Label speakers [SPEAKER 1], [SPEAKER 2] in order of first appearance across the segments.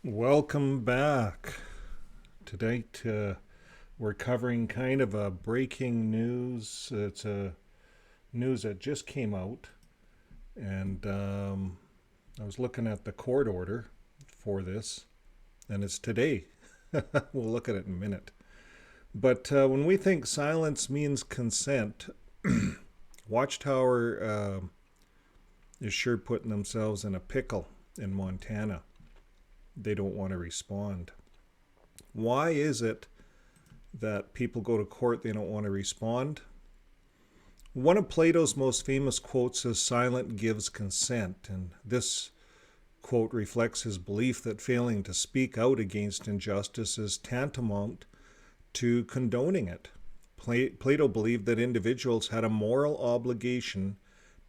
[SPEAKER 1] Welcome back. Tonight we're covering kind of a breaking news. It's a news that just came out, and I was looking at the court order for this, and it's today. We'll look at it in a minute. But when we think silence means consent, Watchtower is sure putting themselves in a pickle in Montana. They don't want to respond. Why is it that people go to court, they don't want to respond? One of Plato's most famous quotes is, "Silent gives consent," and this quote reflects his belief that failing to speak out against injustice is tantamount to condoning it. Plato believed that individuals had a moral obligation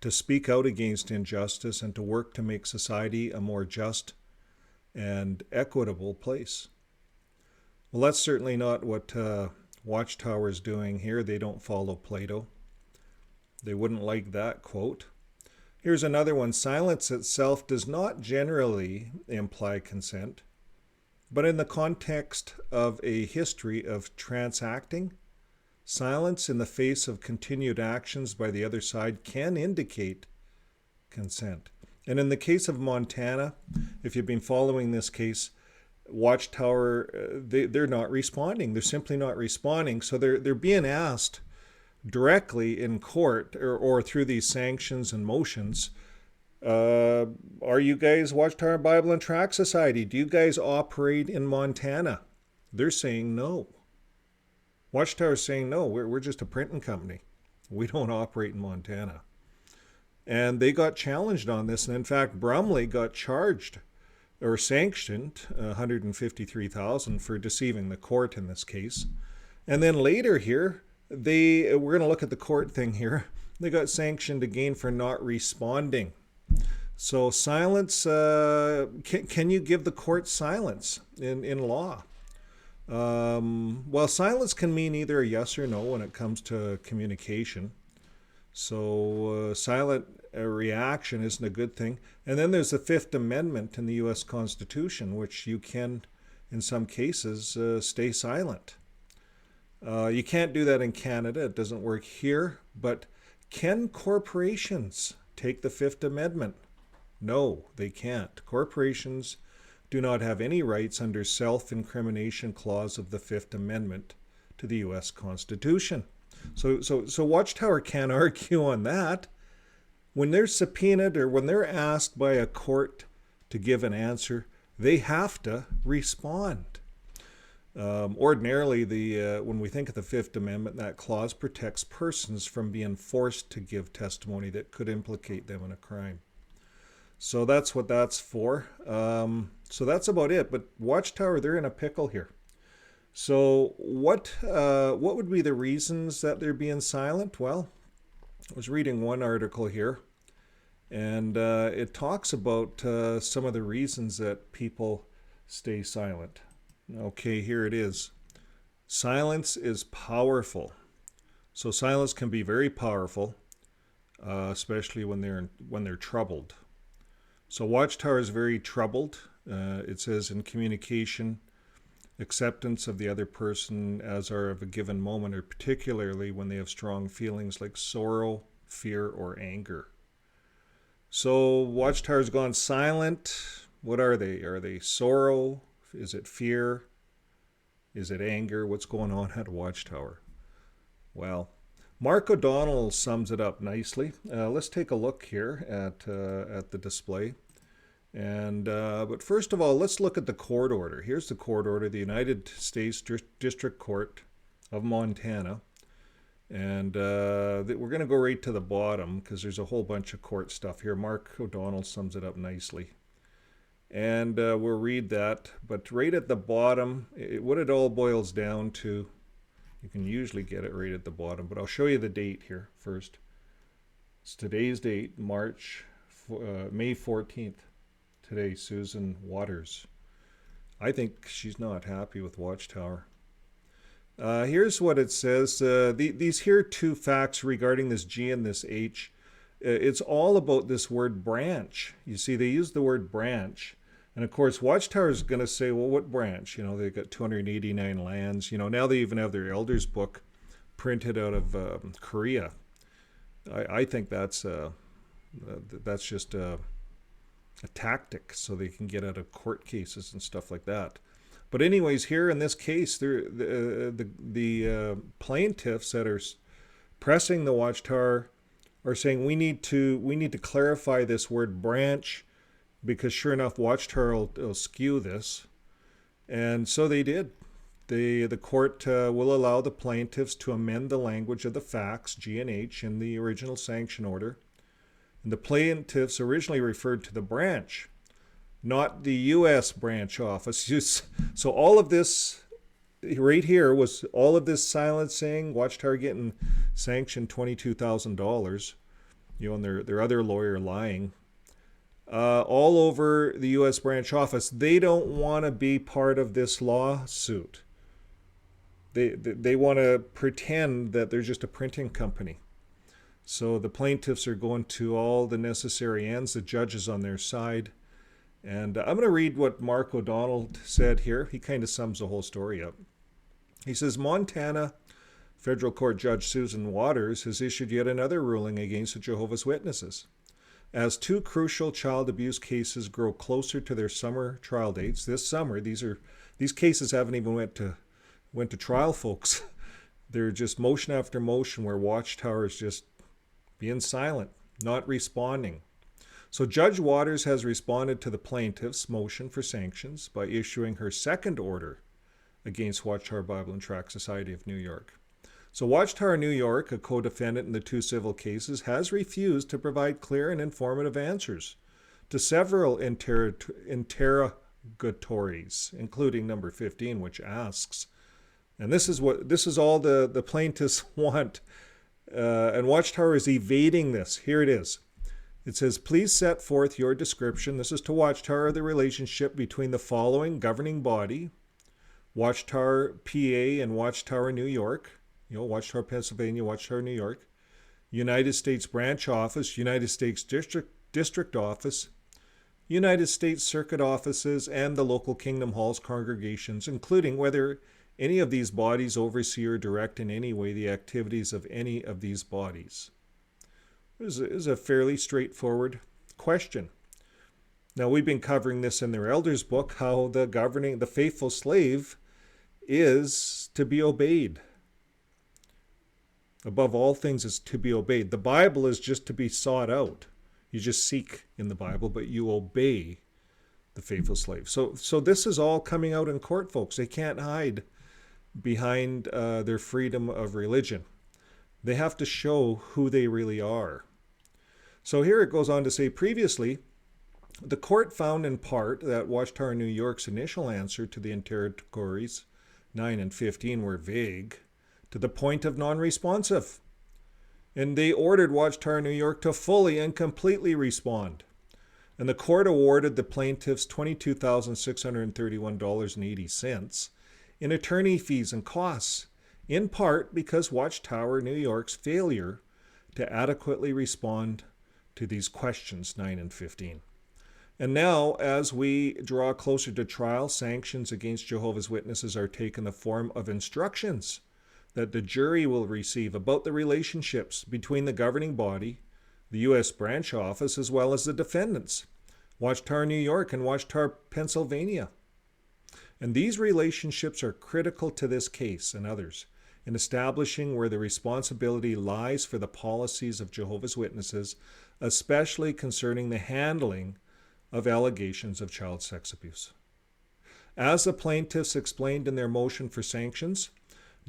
[SPEAKER 1] to speak out against injustice and to work to make society a more just and equitable place. Well, that's certainly not what Watchtower is doing here. They don't follow Plato. They wouldn't like that quote. Here's another one. Silence itself does not generally imply consent, but in the context of a history of transacting, silence in the face of continued actions by the other side can indicate consent. And in the case of Montana, if you've been following this case, Watchtower, they're not responding. They're simply not responding. So they're being asked directly in court or through these sanctions and motions, are you guys Watchtower Bible and Tract Society? Do you guys operate in Montana? They're saying no. Watchtower's saying no, we're just a printing company. We don't operate in Montana. And they got challenged on this. And in fact, Brumley got charged or sanctioned $153,000 for deceiving the court in this case. And then later here, we're going to look at the court thing here. They got sanctioned again for not responding. So silence, can you give the court silence in law? Well, silence can mean either a yes or no when it comes to communication. So silent reaction isn't a good thing. And then there's the Fifth Amendment in the U.S. Constitution, which you can, in some cases, stay silent. You can't do that in Canada. It doesn't work here. But can corporations take the Fifth Amendment? No, they can't. Corporations do not have any rights under self-incrimination clause of the Fifth Amendment to the U.S. Constitution. So Watchtower can't argue on that. When they're subpoenaed or when they're asked by a court to give an answer, they have to respond. Ordinarily, when we think of the Fifth Amendment, that clause protects persons from being forced to give testimony that could implicate them in a crime. So that's what that's for. So that's about it. But Watchtower, they're in a pickle here. So what would be the reasons that they're being silent? Well, I was reading one article here, and it talks about some of the reasons that people stay silent. Okay, here it is. Silence is powerful. So silence can be very powerful, especially when they're troubled. So Watchtower is very troubled. It says in communication, acceptance of the other person as are of a given moment, or particularly when they have strong feelings like sorrow, fear, or anger. So Watchtower's gone silent. What are they? Are they sorrow? Is it fear? Is it anger? What's going on at Watchtower? Well, Mark O'Donnell sums it up nicely. Let's take a look here at the display. And but first of all, let's look at the court order. Here's the court order, the United States District Court of Montana. And we're going to go right to the bottom because there's a whole bunch of court stuff here. Mark O'Donnell sums it up nicely. And we'll read that. But right at the bottom, what it all boils down to, you can usually get it right at the bottom. But I'll show you the date here first. It's today's date, May 14th. Today, Susan Waters. I think she's not happy with Watchtower. Here's what it says. These here two facts regarding this G and this H, it's all about this word branch. You see, they use the word branch. And of course, Watchtower is going to say, well, what branch? You know, they've got 289 lands. You know, now they even have their elders book printed out of Korea. I think that's just a tactic so they can get out of court cases and stuff like that. But anyways, here in this case, the plaintiffs that are pressing the Watchtower are saying we need to clarify this word branch, because sure enough, Watchtower will skew this, and so they did. The court will allow the plaintiffs to amend the language of the facts, G and H, in the original sanction order. And the plaintiffs originally referred to the branch, not the U.S. branch office. So all of this right here was all of this silencing, Watchtower getting sanctioned $22,000, you know, and their other lawyer lying. All over the U.S. branch office. They don't want to be part of this lawsuit. They want to pretend that they're just a printing company. So the plaintiffs are going to all the necessary ends. The judge is on their side. And I'm going to read what Mark O'Donnell said here. He kind of sums the whole story up. He says, Montana Federal Court Judge Susan Waters has issued yet another ruling against the Jehovah's Witnesses. As two crucial child abuse cases grow closer to their summer trial dates, this summer, these cases haven't even went to trial, folks. They're just motion after motion where Watchtower is just being silent, not responding. So Judge Waters has responded to the plaintiff's motion for sanctions by issuing her second order against Watchtower Bible and Tract Society of New York. So Watchtower New York, a co-defendant in the two civil cases, has refused to provide clear and informative answers to several interrogatories, including number 15, which asks, and this is all the plaintiffs want, and Watchtower is evading this. Here it is. It says, please set forth your description. This is to Watchtower, the relationship between the following governing body, Watchtower PA and Watchtower New York, you know, Watchtower Pennsylvania, Watchtower New York, United States Branch Office, United States District Office, United States Circuit Offices, and the local Kingdom Halls congregations, including whether any of these bodies oversee or direct in any way the activities of any of these bodies. This is a fairly straightforward question. Now, we've been covering this in their elders book, how the faithful slave is to be obeyed. Above all things is to be obeyed. The Bible is just to be sought out. You just seek in the Bible, but you obey the faithful slave. So this is all coming out in court, folks. They can't hide behind their freedom of religion. They have to show who they really are. So here it goes on to say, previously, the court found in part that Watchtower New York's initial answer to the interrogatories 9 and 15 were vague, to the point of non-responsive. And they ordered Watchtower New York to fully and completely respond. And the court awarded the plaintiffs $22,631.80 in attorney fees and costs, in part because Watchtower New York's failure to adequately respond to these questions 9 and 15. And now, as we draw closer to trial, sanctions against Jehovah's Witnesses are taking the form of instructions that the jury will receive about the relationships between the governing body, the U.S. branch office, as well as the defendants, Watchtower New York and Watchtower Pennsylvania. And these relationships are critical to this case and others in establishing where the responsibility lies for the policies of Jehovah's Witnesses, especially concerning the handling of allegations of child sex abuse. As the plaintiffs explained in their motion for sanctions,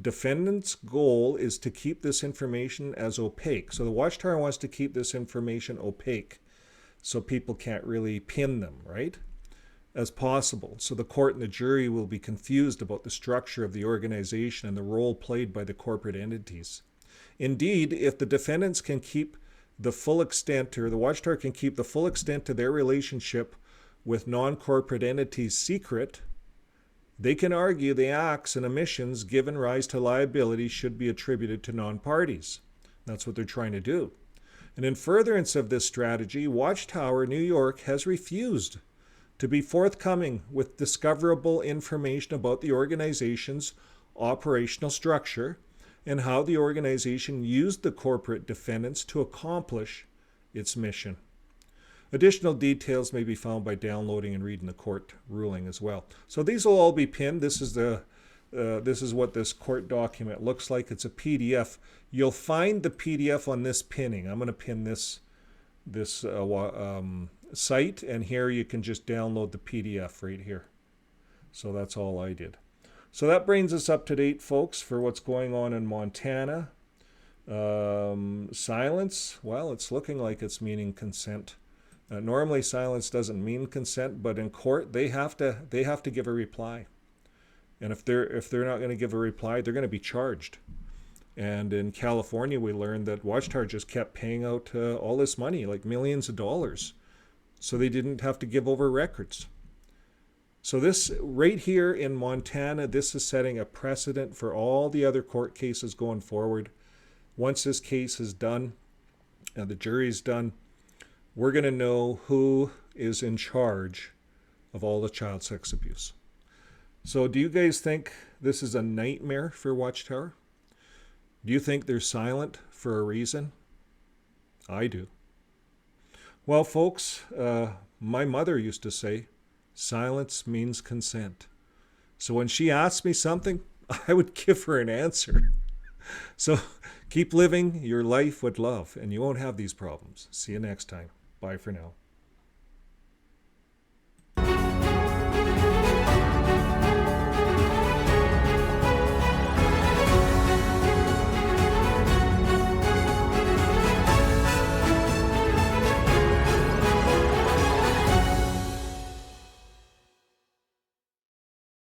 [SPEAKER 1] defendants' goal is to keep this information as opaque. So the Watchtower wants to keep this information opaque so people can't really pin them, right, as possible. So the court and the jury will be confused about the structure of the organization and the role played by the corporate entities. Indeed, if the defendants can keep the full extent, or the Watchtower can keep the full extent to their relationship with non-corporate entities secret, they can argue the acts and omissions given rise to liability should be attributed to non-parties. That's what they're trying to do. And in furtherance of this strategy, Watchtower New York has refused to be forthcoming with discoverable information about the organization's operational structure and how the organization used the corporate defendants to accomplish its mission. Additional details may be found by downloading and reading the court ruling as well. So these will all be pinned. This is what this court document looks like. It's a PDF. You'll find the PDF on this pinning. I'm going to pin this site, and here you can just download the PDF right here. So that's all I did. So that brings us up to date, folks, for what's going on in Montana. Silence, well, it's looking like it's meaning consent. Normally silence doesn't mean consent, but in court they have to give a reply. And if they're not going to give a reply, they're going to be charged. And in California, we learned that Watchtower just kept paying out all this money, like millions of dollars, so they didn't have to give over records. So this right here in Montana, this is setting a precedent for all the other court cases going forward. Once this case is done and the jury's done, we're going to know who is in charge of all the child sex abuse. So do you guys think this is a nightmare for Watchtower? Do you think they're silent for a reason? I do. Well, folks, my mother used to say, silence means consent. So when she asked me something, I would give her an answer. So keep living your life with love, and you won't have these problems. See you next time. Bye for now.